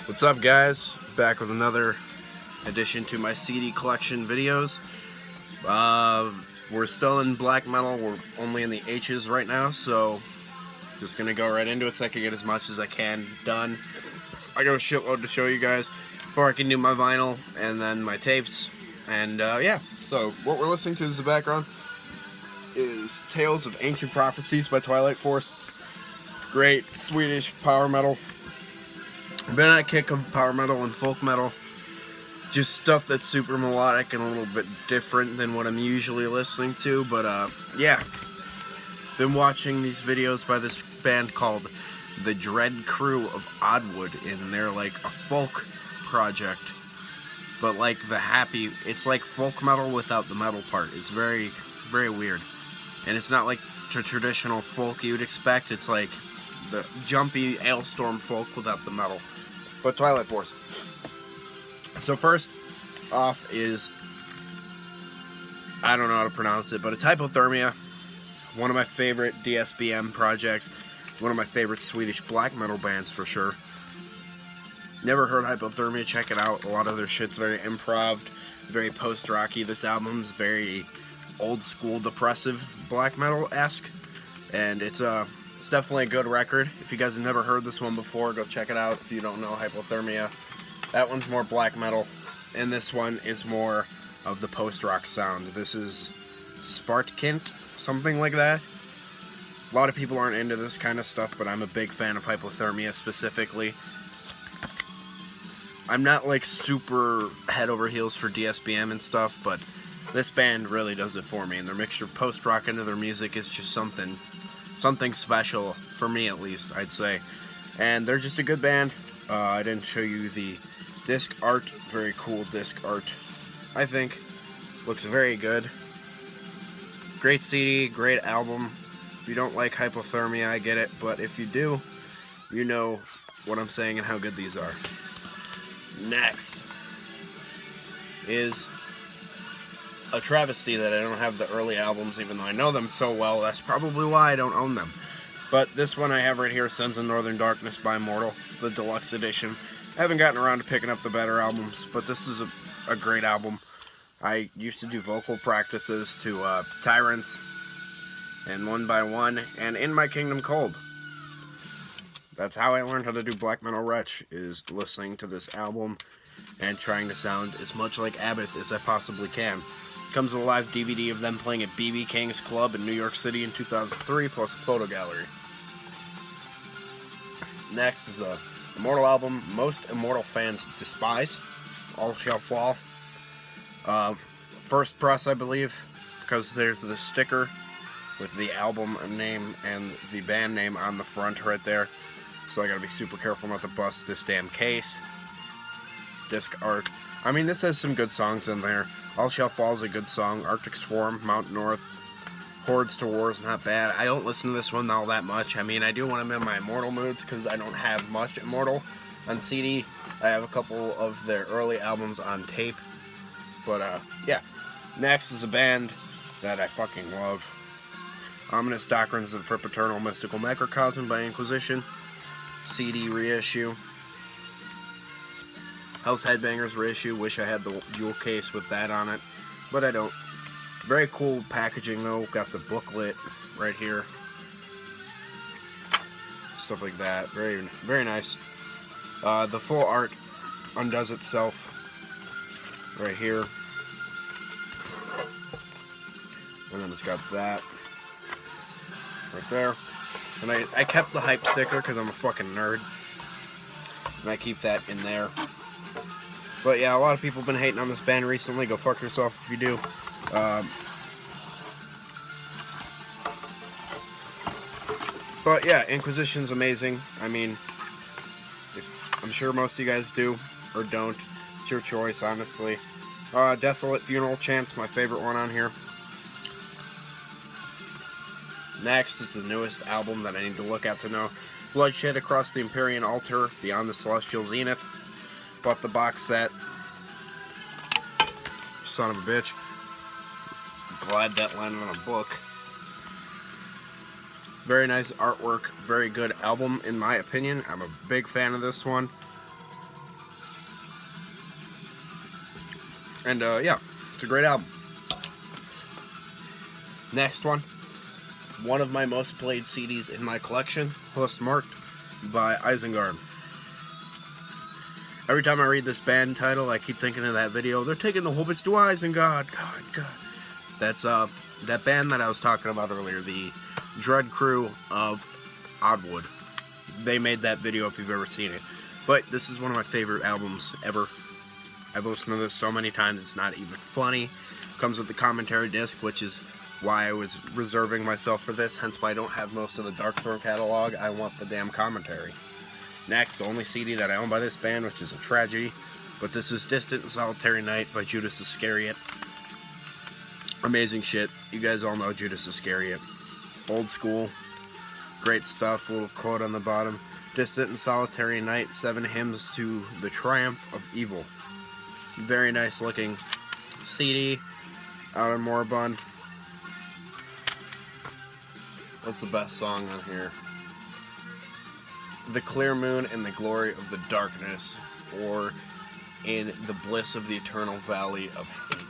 What's up, guys? Back with another addition to my CD collection videos. We're still in black metal. We're only in the H's right now, so just gonna go right into it so I can get as much as I can done. I got a shitload to show you guys before I can do my vinyl and then my tapes. And yeah, so what we're listening to as the background is Tales of Ancient Prophecies by Twilight Force. Great Swedish power metal. I've been on a kick of power metal and folk metal. Just stuff that's super melodic and a little bit different than what I'm usually listening to. But yeah, been watching these videos by this band called the Dread Crew of Oddwood, and they're like a folk project, but like it's like folk metal without the metal part. It's very, very weird, and it's not like the traditional folk you'd expect. It's like the jumpy Ailstorm folk without the metal. But Twilight Force. So first off is, I don't know how to pronounce it, but it's Hypothermia. One of my favorite DSBM projects. One of my favorite Swedish black metal bands for sure. Never heard Hypothermia, check it out. A lot of their shit's very improv, very post-rocky. This album's very old school depressive black metal-esque. And it's definitely a good record. If you guys have never heard this one before, go check it out. If you don't know Hypothermia, that one's more black metal, and this one is more of the post-rock sound. This is Svartkind, something like that. A lot of people aren't into this kind of stuff, but I'm a big fan of Hypothermia specifically. I'm not like super head over heels for DSBM and stuff, but this band really does it for me, and their mixture of post-rock into their music is just something special, for me at least, I'd say. And they're just a good band. I didn't show you the disc art. Very cool disc art, I think. Looks very good. Great CD, great album. If you don't like Hypothermia, I get it, but if you do, you know what I'm saying and how good these are. Next is a travesty that I don't have the early albums, even though I know them so well. That's probably why I don't own them. But this one I have right here, Sons of Northern Darkness by Immortal, the deluxe edition. I haven't gotten around to picking up the better albums, but this is a great album. I used to do vocal practices to Tyrants and One by One and In My Kingdom Cold. That's how I learned how to do black metal wretch, is listening to this album and trying to sound as much like Abbott as I possibly can. Comes with a live DVD of them playing at BB King's Club in New York City in 2003, plus a photo gallery. Next is a Immortal album most Immortal fans despise, All Shall Fall. First press, I believe, because there's the sticker with the album name and the band name on the front right there. So I gotta be super careful not to bust this damn case. Disc art. I mean, this has some good songs in there. All Shall Fall is a good song. Arctic Swarm, Mount North, Hordes to War is not bad. I don't listen to this one all that much. I mean, I do when I'm in my Immortal moods, because I don't have much Immortal on CD. I have a couple of their early albums on tape. But, yeah. Next is a band that I fucking love. Ominous Doctrines of the Perpeternal Mystical Macrocosm by Inquisition. CD reissue. Hell's Headbangers reissue. Wish I had the jewel case with that on it, but I don't. Very cool packaging though. Got the booklet right here. Stuff like that. Very, very nice. The full art undoes itself right here. And then it's got that right there. And I kept the hype sticker because I'm a fucking nerd. And I keep that in there. But yeah, a lot of people have been hating on this band recently. Go fuck yourself if you do. But yeah, Inquisition's amazing. I mean, I'm sure most of you guys do or don't. It's your choice, honestly. Desolate Funeral Chant's my favorite one on here. Next is the newest album that I need to look at to know. Bloodshed Across the Empyrean Altar, Beyond the Celestial Zenith. Bought the box set. Son of a bitch. Glad that landed on a book. Very nice artwork, very good album in my opinion. I'm a big fan of this one. And yeah, it's a great album. Next one of my most played CDs in my collection, Postmarked by Isengard. Every time I read this band title, I keep thinking of that video. They're taking the hobbits to Isengard. God. That's that band that I was talking about earlier, the Dread Crew of Oddwood. They made that video if you've ever seen it. But this is one of my favorite albums ever. I've listened to this so many times, it's not even funny. Comes with the commentary disc, which is why I was reserving myself for this, hence why I don't have most of the Darkthrone catalog. I want the damn commentary. Next, the only CD that I own by this band, which is a tragedy, but this is Distant and Solitary Night by Judas Iscariot. Amazing shit. You guys all know Judas Iscariot. Old school. Great stuff. Little quote on the bottom. Distant and Solitary Night, 7 hymns to the triumph of evil. Very nice looking CD. Out of Moribund. What's the best song on here? The clear moon in the glory of the darkness, or in the bliss of the eternal valley of hate.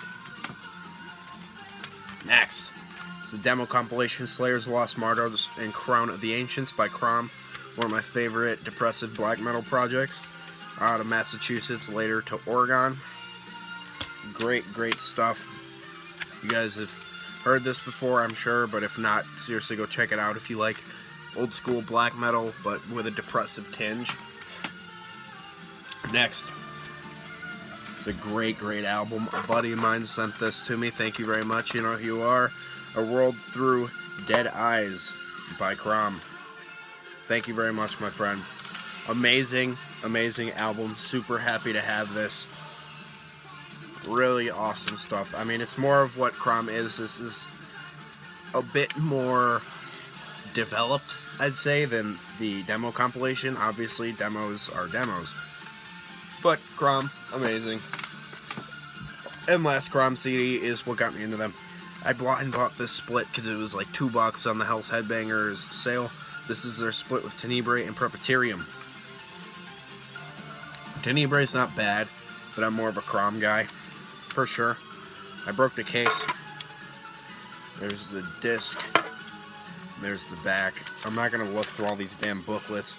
Next, it's a demo compilation, Slayer's Lost Martyrs and Crown of the Ancients by Crom, one of my favorite depressive black metal projects, out of Massachusetts, later to Oregon. Great stuff. You guys have heard this before, I'm sure, but if not, seriously go check it out if you like old school black metal, but with a depressive tinge. Next, it's a great album. A buddy of mine sent this to me. Thank you very much. You know who you are. A World Through Dead Eyes by Crom. Thank you very much, my friend. Amazing album. Super happy to have this. Really awesome stuff. I mean, it's more of what Crom is. This is a bit more developed, I'd say, than the demo compilation. Obviously, demos are demos. But Crom, amazing. And last Crom CD is what got me into them. I bought this split because it was like $2 on the Hell's Headbangers sale. This is their split with Tenebrae and Prepoterium. Tenebrae's not bad, but I'm more of a Crom guy, for sure. I broke the case. There's the disc. There's the back. I'm not going to look through all these damn booklets,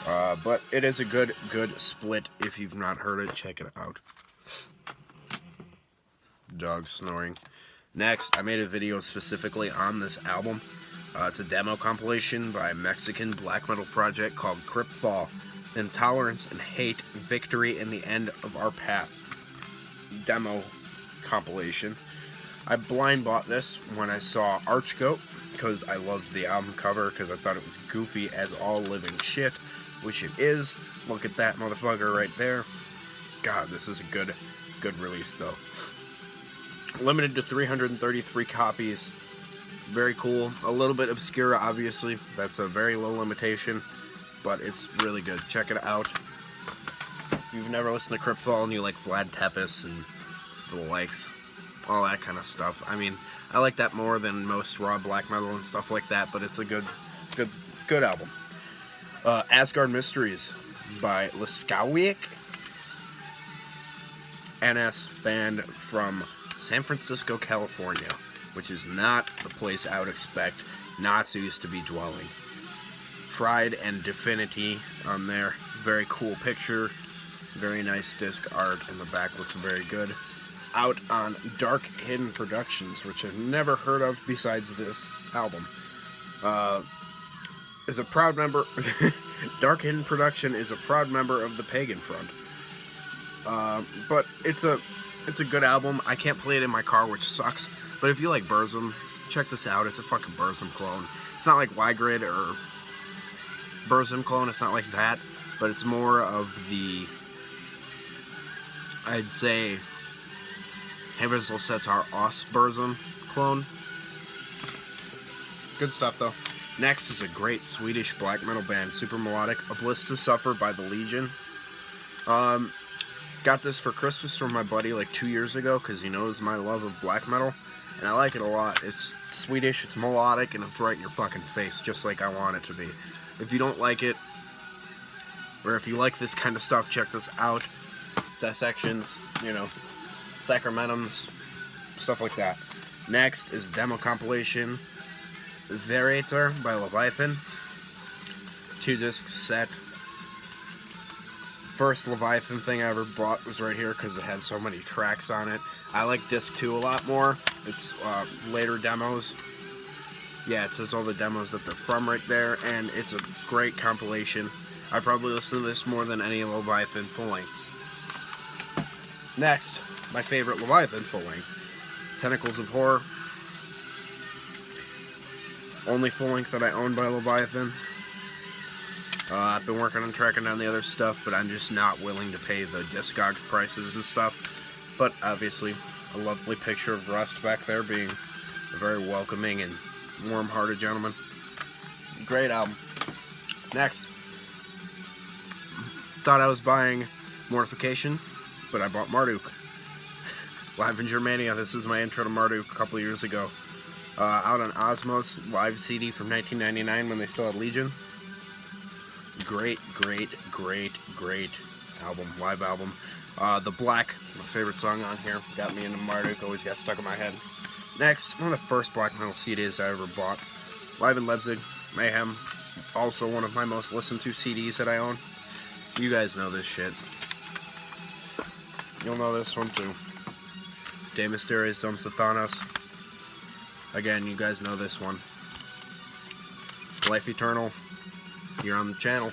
but it is a good split. If you've not heard it, check it out. Dog snoring. Next, I made a video specifically on this album. It's a demo compilation by a Mexican black metal project called Cryptfall. Intolerance and Hate, Victory in the End of Our Path. Demo compilation. I blind bought this when I saw Archgoat, because I loved the album cover, because I thought it was goofy as all living shit, which it is. Look at that motherfucker right there. God, this is a good release, though. Limited to 333 copies. Very cool. A little bit obscure, obviously. That's a very low limitation, but it's really good. Check it out. If you've never listened to Cryptfall and you like Vlad Tepes and the likes, all that kind of stuff. I mean, I like that more than most raw black metal and stuff like that, but it's a good album. Asgard Mysteries by Leskawiak, NS band from San Francisco, California, which is not the place I would expect Nazis to be dwelling. Pride and Divinity on there. Very cool picture. Very nice disc art, and the back looks very good. Out on Dark Hidden Productions, which I've never heard of besides this album. Is a proud member. Dark Hidden Production is a proud member of the Pagan Front. But it's a good album. I can't play it in my car, which sucks. But if you like Burzum, check this out. It's a fucking Burzum clone. It's not like Wygrid or Burzum clone. It's not like that. But it's more of the, I'd say, Heversel Os Burzum clone. Good stuff, though. Next is a great Swedish black metal band, super melodic, A Bliss to Suffer by the Legion. Got this for Christmas from my buddy like 2 years ago because he knows my love of black metal, and I like it a lot. It's Swedish, it's melodic, and it's right in your fucking face, just like I want it to be. If you don't like it, or if you like this kind of stuff, check this out. Dissections, you know, Sacramentums, stuff like that. Next is demo compilation Variator by Leviathan. 2-disc set. First Leviathan thing I ever bought was right here because it had so many tracks on it. I like disc 2 a lot more. It's later demos. Yeah, it says all the demos that they're from right there, and it's a great compilation. I probably listen to this more than any Leviathan full lengths. Next, my favorite Leviathan full length, Tentacles of Horror. Only full length that I own by Leviathan. I've been working on tracking down the other stuff, but I'm just not willing to pay the Discogs prices and stuff. But obviously, a lovely picture of Rust back there being a very welcoming and warm-hearted gentleman. Great album. Next, thought I was buying Mortification, but I bought Marduk. Live in Germania. This is my intro to Marduk a couple years ago. Out on Osmos, live CD from 1999 when they still had Legion. Great album, live album. The Black, my favorite song on here, got me into Marduk, always got stuck in my head. Next, one of the first black metal CDs I ever bought. Live in Leipzig, Mayhem, also one of my most listened to CDs that I own. You guys know this shit. You'll know this one too. De Mysteriis Zom Sathanos. Again, you guys know this one. Life Eternal, here on the channel.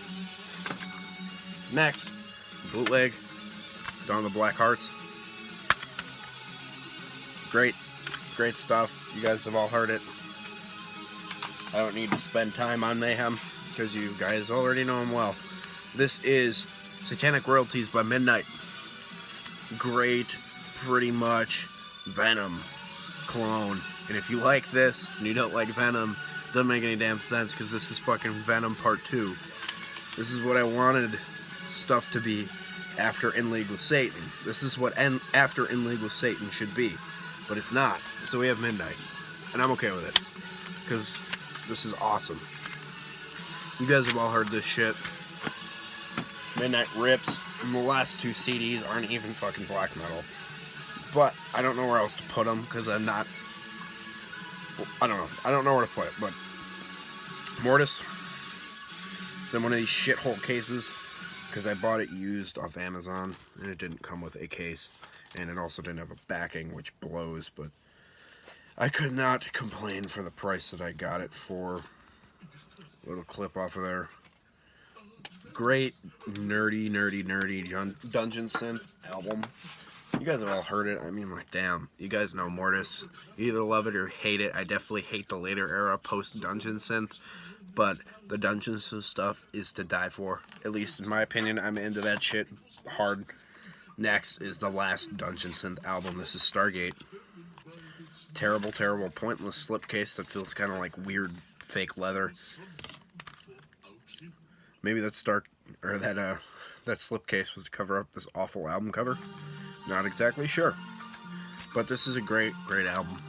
Next, Bootleg, Dawn of the Black Hearts. Great stuff. You guys have all heard it. I don't need to spend time on Mayhem, because you guys already know him well. This is Satanic Royalties by Midnight. Great, pretty much Venom clone. And if you like this and you don't like Venom, it doesn't make any damn sense, because this is fucking Venom Part 2. This is what I wanted stuff to be after In League with Satan. This is what after In League with Satan should be. But it's not. So we have Midnight. And I'm okay with it, because this is awesome. You guys have all heard this shit. Midnight rips. And the last two CDs aren't even fucking black metal. But I don't know where else to put them, because I'm not... I don't know. I don't know where to put it, but... Mortiis. It's in one of these shithole cases, because I bought it used off Amazon, and it didn't come with a case. And it also didn't have a backing, which blows, but... I could not complain for the price that I got it for. Little clip off of there. Great, nerdy dungeon synth album. You guys have all heard it. I mean, like, damn. You guys know Mortiis. You either love it or hate it. I definitely hate the later era post-dungeon synth. But the dungeon synth stuff is to die for. At least in my opinion, I'm into that shit hard. Next is the last dungeon synth album. This is Stargate. Terrible, pointless slipcase that feels kind of like weird fake leather. Maybe that slipcase was to cover up this awful album cover. Not exactly sure. But this is a great album.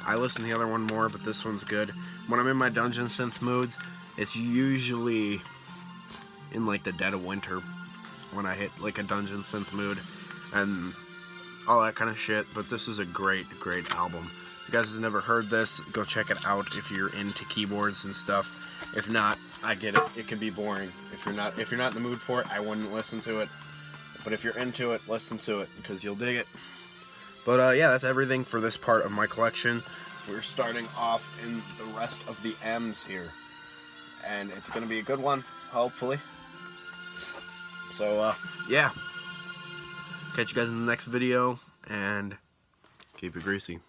I listen to the other one more, but this one's good. When I'm in my dungeon synth moods, it's usually in like the dead of winter when I hit like a dungeon synth mood and all that kind of shit. But this is a great album. If you guys have never heard this, go check it out if you're into keyboards and stuff. If not, I get it. It can be boring. If you're not in the mood for it, I wouldn't listen to it. But if you're into it, listen to it, because you'll dig it. But yeah, that's everything for this part of my collection. We're starting off in the rest of the M's here. And it's going to be a good one, hopefully. So, yeah. Catch you guys in the next video, and keep it greasy.